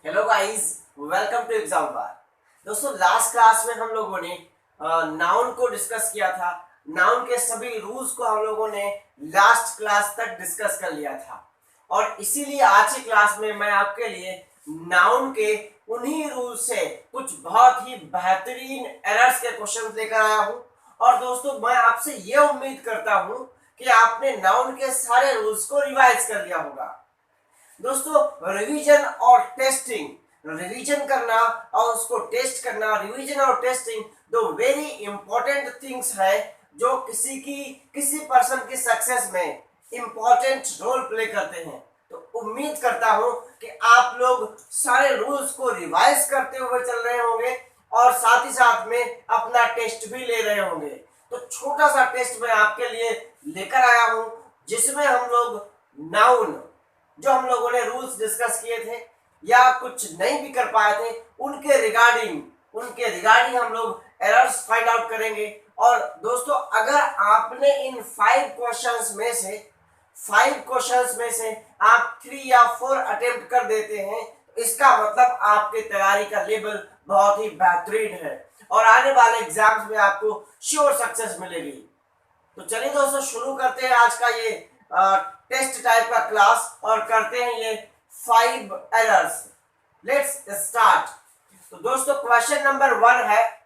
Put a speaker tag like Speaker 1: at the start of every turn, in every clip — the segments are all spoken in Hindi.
Speaker 1: Hello guys, welcome to exam बार। दोस्तों, लास्ट क्लास में हम लोगों ने नाउन को डिस्कस किया था। नाउन के सभी रूल्स को हम लोगों ने लास्ट क्लास तक डिस्कस कर लिया था और इसीलिए आज की क्लास में मैं आपके लिए नाउन के उन्हीं रूल्स से कुछ बहुत ही बेहतरीन एरर्स के क्वेश्चन लेकर आया हूं। और दोस्तों, मैं आपसे ये उम्मीद करता हूं कि आपने नाउन के सारे रूल्स को रिवाइज कर लिया होगा। दोस्तों, रिवीजन और टेस्टिंग, रिवीजन करना और उसको टेस्ट करना, रिवीजन और टेस्टिंग दो वेरी इंपॉर्टेंट थिंग्स है जो किसी पर्सन की सक्सेस में इंपॉर्टेंट रोल प्ले करते हैं। तो उम्मीद करता हूं कि आप लोग सारे रूल्स को रिवाइज करते हुए चल रहे होंगे और साथ ही साथ में अपना टेस्ट भी ले रहे होंगे। तो छोटा सा टेस्ट मैं आपके लिए लेकर आया हूं जिसमें हम लोग नाउन जो हम लोगों ने रूल्स डिस्कस किए थे या कुछ नहीं भी कर पाए थे उनके रिगार्डिंग हम लोग एरर्स फाइंड आउट करेंगे। और दोस्तों, अगर आपने इन 5 क्वेश्चंस में से आप 3 या 4 अटेम्प्ट कर देते हैं, इसका मतलब आपके तैयारी का लेवल बहुत ही बेहतरीन है और आने वाले एग्जाम्स में आपको श्योर सक्सेस मिलेगी। तो चलिए दोस्तों, शुरू करते हैं आज का ये टेस्ट टाइप का क्लास और करते हैं ये 5 एरर्स। Let's start. तो दोस्तों, क्वेश्चन नंबर 1 है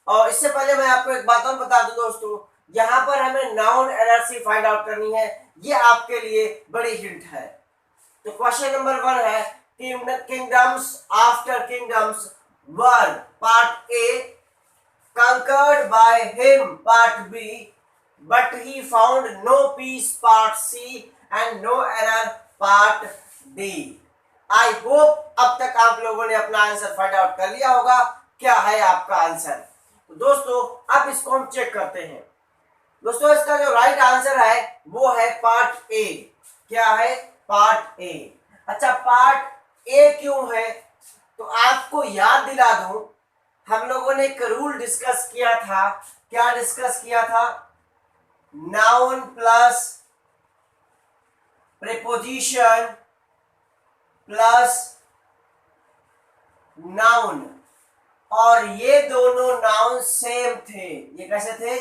Speaker 1: और इससे पहले मैं आपको एक बात और बता दूं दोस्तों, यहाँ पर हमें नाउन एरर्स ही फाइंड आउट करनी है। ये आपके लिए बड़ी हिंट है। तो क्वेश्चन नंबर 1 है kingdoms after kingdoms were part A conquered by him part B, but he found no peace part C and no error part D। I hope अब तक आप लोगों ने अपना आंसर फाइंड आउट कर लिया होगा। क्या है आपका आंसर? तो दोस्तों, अब इसको हम चेक करते हैं। दोस्तों, इसका जो राइट आंसर है वो है पार्ट ए। क्या है? Part A. अच्छा, पार्ट ए क्यों है? तो आपको याद दिला दूं, हम लोगों ने एक रूल डिस्कस किया था। क्या डिस्कस किया था? Noun plus preposition plus noun, और ये दोनों नाउन सेम थे। ये कैसे थे?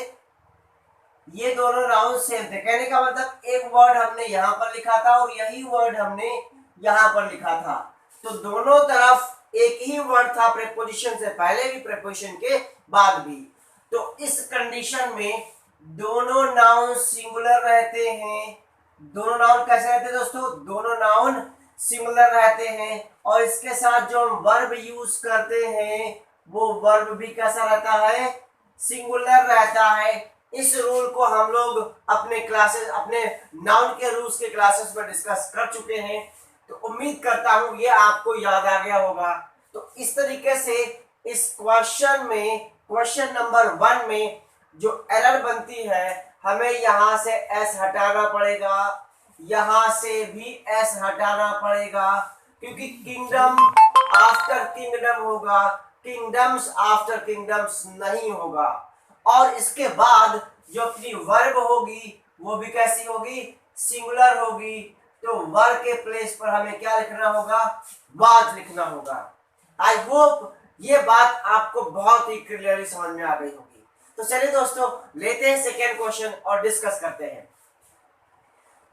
Speaker 1: ये दोनों नाउन सेम थे। कहने का मतलब एक वर्ड हमने यहां पर लिखा था और यही वर्ड हमने यहां पर लिखा था। तो दोनों तरफ एक ही वर्ड था, प्रीपोजिशन से पहले भी प्रीपोजिशन के बाद भी। तो इस कंडीशन में दोनों नाउन सिंगुलर रहते हैं। दोनों नाउन कैसे रहते हैं दोस्तों? दोनों नाउन सिंगुलर रहते हैं और इसके साथ जो हम वर्ब यूज करते हैं वो वर्ब भी कैसा रहता है? सिंगुलर रहता है। इस रूल को हम लोग अपने नाउन के रूल्स के क्लासेस में डिस्कस कर चुके हैं। तो उम्मीद करता हूं ये आपको याद आ गया होगा। तो इस तरीके से इस क्वेश्चन नंबर 1 में जो एरर बनती है, हमें यहां से एस हटाना पड़ेगा, यहां से भी एस हटाना पड़ेगा, क्योंकि किंगडम आफ्टर किंगडम होगा, किंगडम्स आफ्टर किंगडम्स नहीं होगा। और इसके बाद जो अपनी वर्ब होगी वो भी कैसी होगी? सिंगुलर होगी। तो वर्ब के प्लेस पर हमें क्या लिखना होगा? वाज लिखना होगा। आई होप ये बात आपको बहुत ही क्लियरली समझ में आ गई होगी। तो चलिए दोस्तों, लेते हैं सेकेंड क्वेश्चन और डिस्कस करते हैं।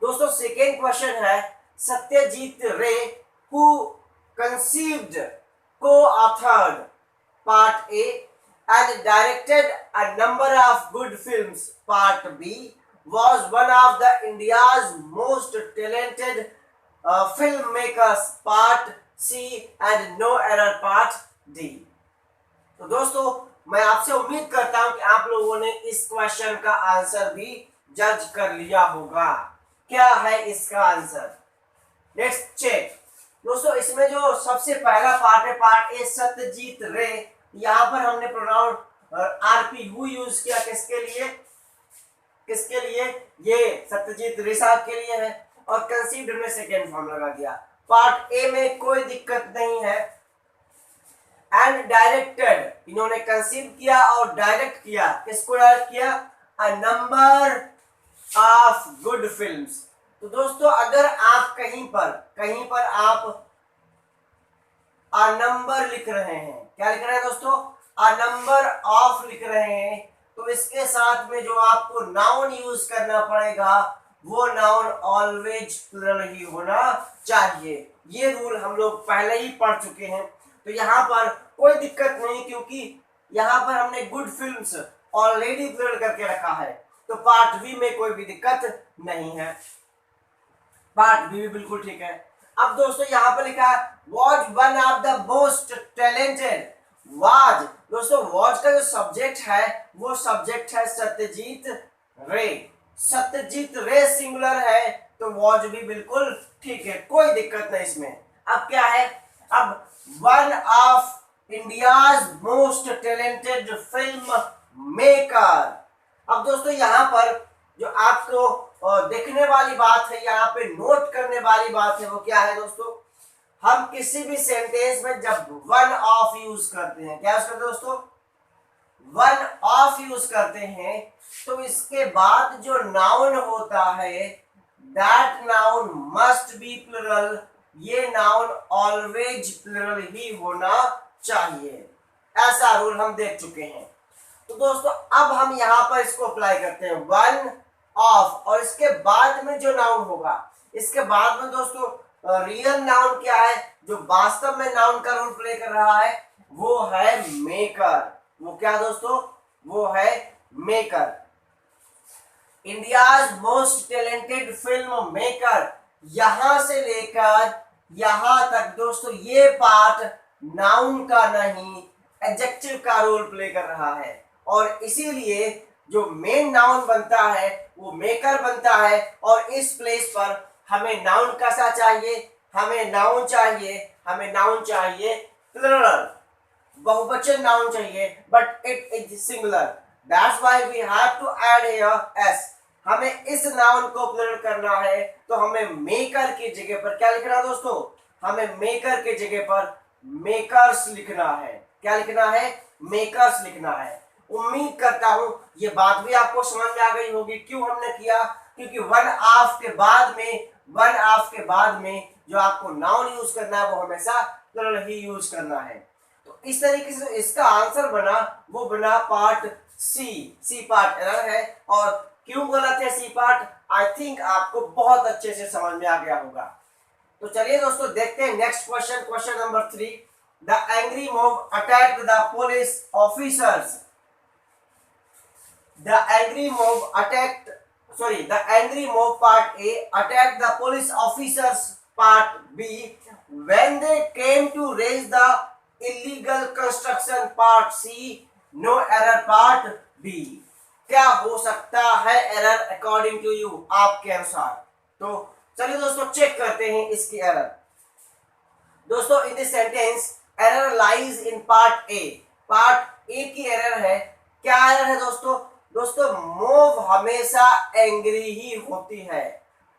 Speaker 1: दोस्तों, सेकेंड क्वेश्चन है सत्यजीत रे who conceived, co-authored part A and directed a number of good films part B, was one of the India's most talented filmmakers part C and no error part D। तो दोस्तों, मैं आपसे उम्मीद करता हूं कि आप लोगों ने इस क्वेश्चन का आंसर भी जज कर लिया होगा। क्या है इसका आंसर? Let's check. दोस्तों, इसमें जो सबसे पहला पार्ट है पार्ट ए सत्यजीत रे, यहाँ पर हमने प्रोनाउन आरपी हु यूज किया। किसके लिए? ये सत्यजीत रे साहब के लिए है। और कंसीव्ड में सेकेंड फॉर्म लगा दिया। पार्ट ए में कोई दिक्कत नहीं है। एंड डायरेक्टेड, इन्होंने कंसीव किया और डायरेक्ट किया। किसको डायरेक्ट किया? A number of good films. तो दोस्तों अगर आप कहीं पर आप अ नंबर लिख रहे हैं, क्या लिख रहे हैं दोस्तों, अ नंबर ऑफ लिख रहे हैं, तो इसके साथ में जो आपको नाउन यूज करना पड़ेगा वो नाउन ऑलवेज प्लुरल ही होना चाहिए। ये रूल हम लोग पहले ही पढ़ चुके हैं, तो यहाँ पर कोई दिक्कत नहीं, क्योंकि यहाँ पर हमने गुड फिल्म्स ऑलरेडी प्लुरल करके रखा है, तो पार्ट बी में कोई भी दिक्कत नहीं है, पार्ट बी भी बिल्कुल ठीक है। अब दोस्तों यहाँ पर लिखा है was one of the most talented, was दोस्तों वॉज का जो सब्जेक्ट है वो सब्जेक्ट है सत्यजीत रे, सत्यजीत रे सिंगुलर है, तो वॉज भी बिल्कुल ठीक है, कोई दिक्कत नहीं इसमें। अब क्या है, अब one of India's most talented film maker. अब दोस्तों यहाँ पर जो आपको देखने वाली बात है, यहाँ पे नोट करने वाली बात है, वो क्या है दोस्तों, हम किसी भी सेंटेंस में जब वन ऑफ यूज करते हैं, क्या यूज करते हैं दोस्तों, वन ऑफ यूज करते हैं, तो इसके बाद जो नाउन होता है that noun must be plural, ये नाउन ऑलवेज प्लुरल ही होना चाहिए, ऐसा रूल हम देख चुके हैं। तो दोस्तों अब हम यहाँ पर इसको अप्लाई करते हैं, वन ऑफ, और इसके बाद में जो नाउन होगा, इसके बाद में दोस्तों रियल नाउन क्या है, जो वास्तव में नाउन का रोल प्ले कर रहा है वो है मेकर, वो क्या दोस्तों, वो है maker. India's most talented film maker, यहां से लेकर यहां तक दोस्तों ये पार्ट नाउन का नहीं एडजेक्टिव का रोल प्ले कर रहा है, और इसीलिए जो मेन नाउन बनता है वो मेकर बनता है, और इस प्लेस पर हमें नाउन कैसा चाहिए, हमें नाउन चाहिए प्लुरल, बहुवचन नाउन चाहिए, but it is singular, that's why we have to add here S. हमें इस नाउन को प्लुरल करना है, तो हमें मेकर की जगह पर क्या लिखना है दोस्तों, हमें मेकर की जगह पर मेकर्स लिखना है, क्या लिखना है, मेकर्स लिखना है। उम्मीद करता हूं ये बात भी आपको समझ में आ गई होगी, क्यों हमने किया, क्योंकि वन ऑफ के बाद में जो आपको नाउन यूज करना है वो हमेशा प्लुरल ही यूज करना है। तो इस तरीके से इसका आंसर बना वो बना पार्ट सी पार्ट एरर है, और क्यों गलत है सी पार्ट, आई थिंक आपको बहुत अच्छे से समझ में आ गया होगा। तो चलिए दोस्तों देखते हैं next question, question number 3, the angry mob attacked the police officers, the angry mob part A attacked the police officers part B when they came to raise the illegal construction part C, no error part B। क्या हो सकता है एरर अकॉर्डिंग टू यू, आपके अनुसार। तो चलिए दोस्तों चेक करते हैं इसकी एरर। दोस्तों in this sentence error lies in part A, part A की एरर है, क्या एरर है दोस्तों, मोव हमेशा एंग्री ही होती है,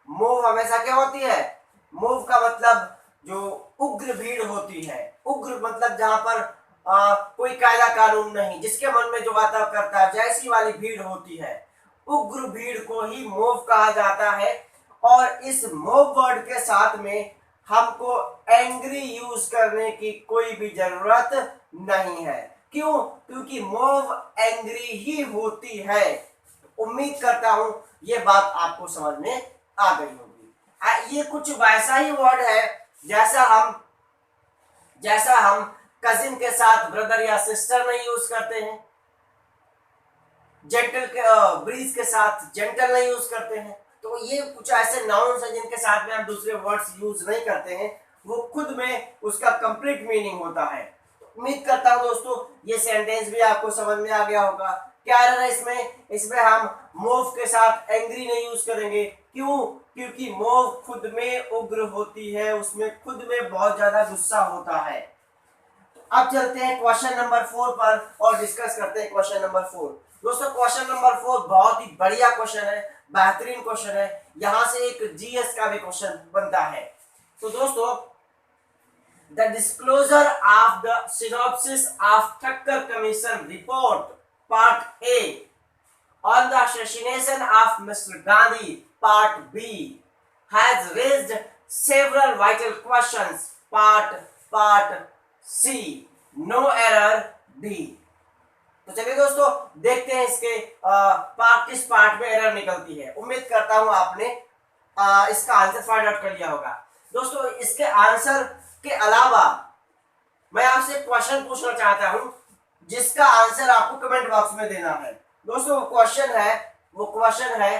Speaker 1: मोव हमेशा क्या होती है, मोव का मतलब जो उग्र भीड़ होती है, उग्र मतलब जहां पर कोई कायदा कानून नहीं, जिसके मन में जो आता करता है, जैसी वाली भीड़ होती है, उग्र भीड़ को ही मोव कहा जाता है। और इस मोव वर्ड के साथ में हमको एंग्री यूज करने की कोई भी जरूरत नहीं है, क्यों, क्योंकि मोव एंग्री ही होती है। उम्मीद करता हूं ये बात आपको समझ में आ गई होगी। ये कुछ वैसा ही वर्ड है जैसा हम कजिन के साथ ब्रदर या सिस्टर नहीं यूज करते हैं, जेंटल के ब्रीज के साथ जेंटल नहीं यूज करते हैं, तो ये कुछ ऐसे नाउन्स हैं जिनके साथ में हम दूसरे वर्ड्स यूज नहीं करते हैं, वो खुद में उसका कंप्लीट मीनिंग होता है। उम्मीद करता हूं दोस्तों ये सेंटेंस भी आपको समझ में आ गया होगा। क्या है इसमें हम मोव के साथ एंग्री नहीं यूज करेंगे, क्यों, क्योंकि मोव खुद में उग्र होती है, उसमें खुद में बहुत ज्यादा गुस्सा होता है। तो अब चलते हैं क्वेश्चन नंबर 4 पर और डिस्कस करते हैं क्वेश्चन नंबर 4। दोस्तों क्वेश्चन नंबर 4 बहुत ही बढ़िया क्वेश्चन है, बेहतरीन क्वेश्चन है, यहां से एक जीएस का भी क्वेश्चन बनता है। तो दोस्तों the disclosure of the synopsis of Thakkar Commission report part A on the assassination of Mr. Gandhi part B has raised several vital questions. Part C. No error D. तो चलिए दोस्तों देखते हैं इसके किस पार्ट में एरर निकलती है। उम्मीद करता हूं आपने इसका आंसर फाइंड आउट कर लिया होगा। दोस्तों इसके आंसर के अलावा मैं आपसे क्वेश्चन पूछना चाहता हूं जिसका आंसर आपको कमेंट बॉक्स में देना है। दोस्तों वो क्वेश्चन है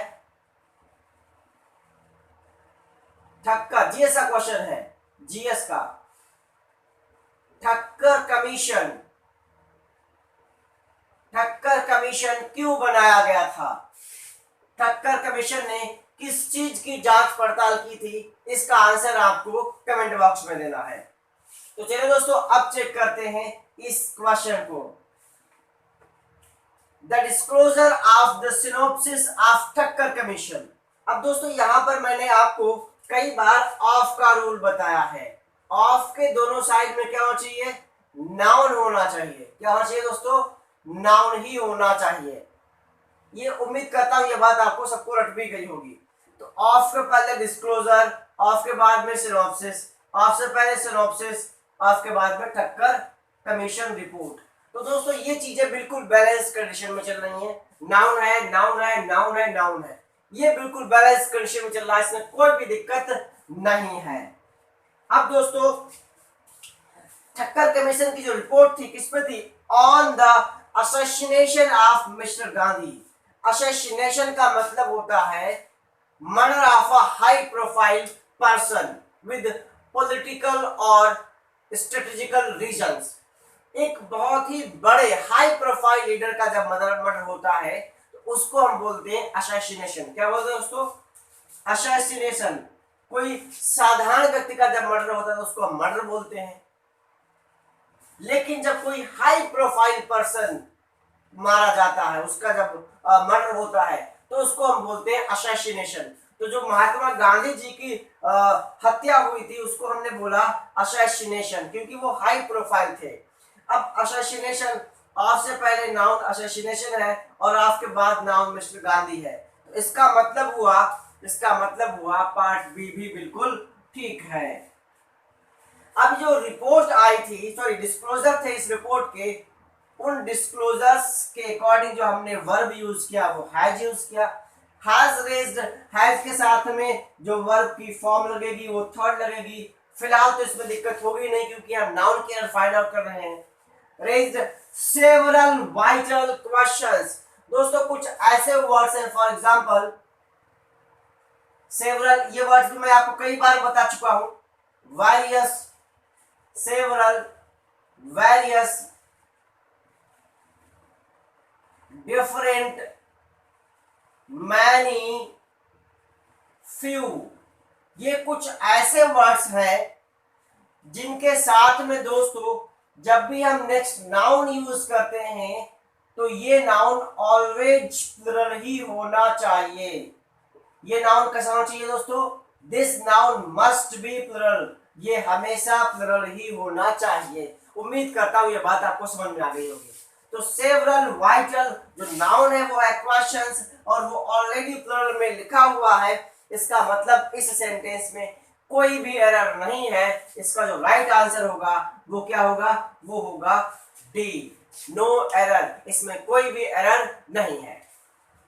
Speaker 1: ठक्कर, जीएस का क्वेश्चन है, जीएस का ठक्कर कमीशन क्यों बनाया गया था? ठक्कर कमीशन ने किस चीज की जांच पड़ताल की थी? इसका आंसर आपको कमेंट बॉक्स में देना है। तो चलिए दोस्तों अब चेक करते हैं इस क्वेश्चन को। The disclosure of the synopsis of Thakkar commission. अब दोस्तों यहां पर मैंने आपको कई बार ऑफ का रूल बताया है। ऑफ के दोनों साइड में क्या होना चाहिए? नाउन होना चाहिए। क्या होना चाहिए दोस्तों? नाउन ही होना चाहिए। ये उम्मीद करता हूं ये बात आपको सबको रट भी गई होगी। तो ऑफ के पहले डिस्क्लोजर, ऑफ के बाद में सिनॉप्सिस, ऑफ से पहले सिनॉप्सिस, ऑफ के बाद में ठक्कर कमीशन रिपोर्ट। तो दोस्तों ये चीजें बिल्कुल बैलेंस कंडीशन में चल रही हैं। नाउन है, नाउन है, नाउन है, नाउन है, ये बिल्कुल बैलेंस कंडीशन में चल रहा है, इसमें कोई भी दिक्कत नहीं है। अब दोस्तों ठक्कर कमीशन की जो रिपोर्ट थी किस पे थी? On the assassination of mister Gandhi. Assassination का मतलब होता है murder of a high profile person with political और स्ट्रेटेजिकल रीजंस। एक बहुत ही बड़े हाई प्रोफाइल लीडर का जब मर्डर होता है तो उसको हम बोलते हैं असैसिनेशन। क्या बोलते हैं दोस्तों? असैसिनेशन। कोई साधारण व्यक्ति का जब मर्डर होता है तो उसको हम मर्डर बोलते हैं, लेकिन जब कोई हाई प्रोफाइल पर्सन मारा जाता है, उसका जब मर्डर होता है तो उसको हम बोलते हैं असैसिनेशन। तो जो महात्मा गांधी जी की हत्या हुई थी उसको हमने बोला असैसिनेशन, क्योंकि वो हाई प्रोफाइल थे। अब असैसिनेशन, ऑफ से पहले नाउन असैसिनेशन है और ऑफ के बाद नाउन मिस्टर गांधी है। तो इसका मतलब हुआ पार्ट बी भी बिल्कुल ठीक है। अब जो रिपोर्ट आई थी, सॉरी डिस्क्लोजर थे इस रिपोर्ट के, उन डिस्क्लोजर्स के अकॉर्डिंग जो हमने वर्ब यूज किया वो हैज यूज किया। हैज रेज्ड, हैज के साथ में जो वर्ब की फॉर्म लगेगी वो थर्ड लगेगी। फिलहाल तो इसमें दिक्कत होगी नहीं क्योंकि हम नाउन के अंदर फाइंड आउट कर रहे हैं। Raised several vital questions. दोस्तों कुछ ऐसे वर्ड्स हैं, फॉर एग्जांपल सेवरल, ये वर्ड्स भी मैं आपको कई बार बता चुका हूं। Various, several, various, different, many, few, ये कुछ ऐसे वर्ड्स हैं जिनके साथ में दोस्तों जब भी हम नेक्स्ट नाउन यूज करते हैं तो ये नाउन ऑलवेज प्लुरल ही होना चाहिए। ये नाउन कैसा होना चाहिए दोस्तों? This noun must be plural, ये हमेशा प्लुरल ही होना चाहिए। उम्मीद करता हूं ये बात आपको समझ में आ गई होगी। तो सेवरल वाइटल जो नाउन है वो है क्वेश्चंस और वो ऑलरेडी प्लुरल में लिखा हुआ है। इसका मतलब इस सेंटेंस में कोई भी एरर नहीं है। इसका जो राइट आंसर होगा वो क्या होगा? वो होगा डी, नो एरर। इसमें कोई भी एरर नहीं है।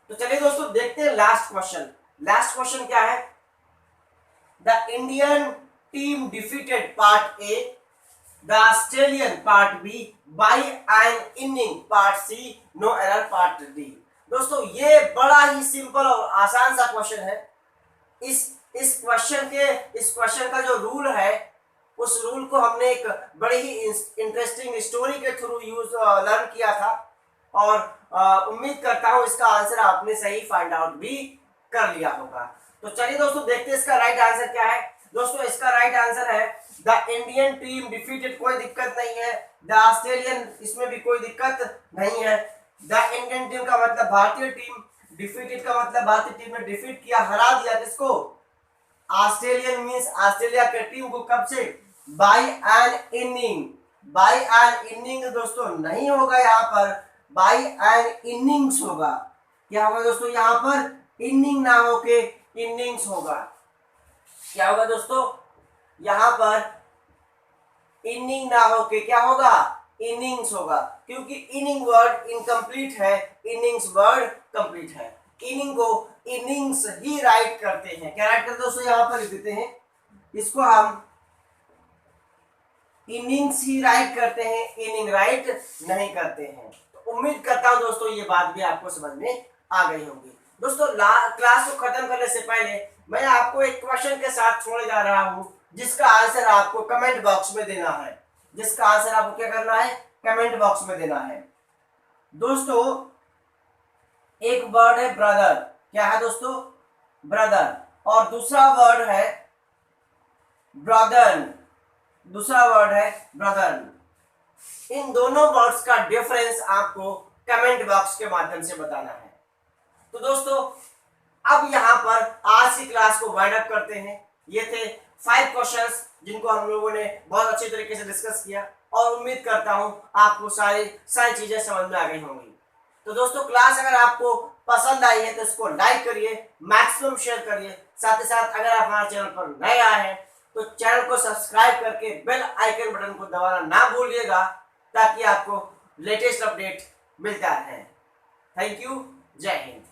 Speaker 1: तो चलिए दोस्तों देखते हैं लास्ट क्वेश्चन। लास्ट क्वेश्चन क्या है? The Indian team defeated part A, the Australian part B by an inning part C, no error part D. दोस्तों ये बड़ा ही सिंपल और आसान सा क्वेश्चन है। इस क्वेश्चन का जो रूल है उस रूल को हमने एक बड़ी ही इंटरेस्टिंग स्टोरी के थ्रू लर्न किया था और उम्मीद करता हूं इसका आंसर आपने सही फाइंड आउट भी कर लिया होगा। तो चलिए दोस्तों देखते हैं इसका राइट आंसर क्या है। दोस्तों इसका राइट आंसर है द इंडियन टीम डिफीटेड, कोई दिक्कत नहीं है। द ऑस्ट्रेलियन, इसमें भी कोई दिक्कत नहीं है। द इंडियन टीम का मतलब भारतीय टीम, डिफीटेड का मतलब भारतीय टीम ने डिफीट किया, हरा दिया किसको? ऑस्ट्रेलियन मींस ऑस्ट्रेलिया के टीम को। कब से? By an inning. By an inning दोस्तों नहीं होगा यहाँ पर, बाय एन इनिंग्स होगा। क्या होगा दोस्तों? यहाँ पर इनिंग ना होके इनिंग्स होगा। क्या होगा दोस्तों, यहां पर इनिंग ना होके क्या होगा, इनिंग्स होगा, क्योंकि इनिंग वर्ड इनकम्प्लीट है, इनिंग्स वर्ड कंप्लीट है। इनिंग को इनिंग्स ही राइट करते हैं। क्या राइट करते हैं दोस्तों, यहां पर लिख देते हैं, इसको हम इनिंग्स ही राइट करते हैं, इनिंग राइट नहीं करते हैं। तो उम्मीद करता हूं दोस्तों ये बात भी आपको समझ में आ गई होगी। दोस्तों क्लास को खत्म करने से पहले मैं आपको एक क्वेश्चन के साथ छोड़े जा रहा हूं, जिसका आंसर आपको कमेंट बॉक्स में देना है। जिसका आंसर आपको क्या करना है, कमेंट बॉक्स में देना है। दोस्तों एक वर्ड है ब्रदर, क्या है दोस्तों, ब्रदर, और दूसरा वर्ड है ब्रदर, दूसरा वर्ड है ब्रदर। इन दोनों वर्ड्स का डिफरेंस आपको कमेंट बॉक्स के माध्यम से बताना है। तो दोस्तों अब यहां पर आज की क्लास को वाइंड अप करते हैं। ये थे 5 क्वेश्चंस जिनको हम लोगों ने बहुत अच्छे तरीके से डिस्कस किया, और उम्मीद करता हूं आपको सारी चीजें समझ में आ गई होंगी। तो दोस्तों क्लास अगर आपको पसंद आई है तो इसको लाइक करिए, मैक्सिमम शेयर करिए। साथ ही साथ अगर आप हमारे चैनल पर नए आए हैं तो चैनल को सब्सक्राइब करके बेल आइकन बटन को दबाना ना भूलिएगा, ताकि आपको लेटेस्ट अपडेट मिलता रहे। थैंक यू, जय हिंद।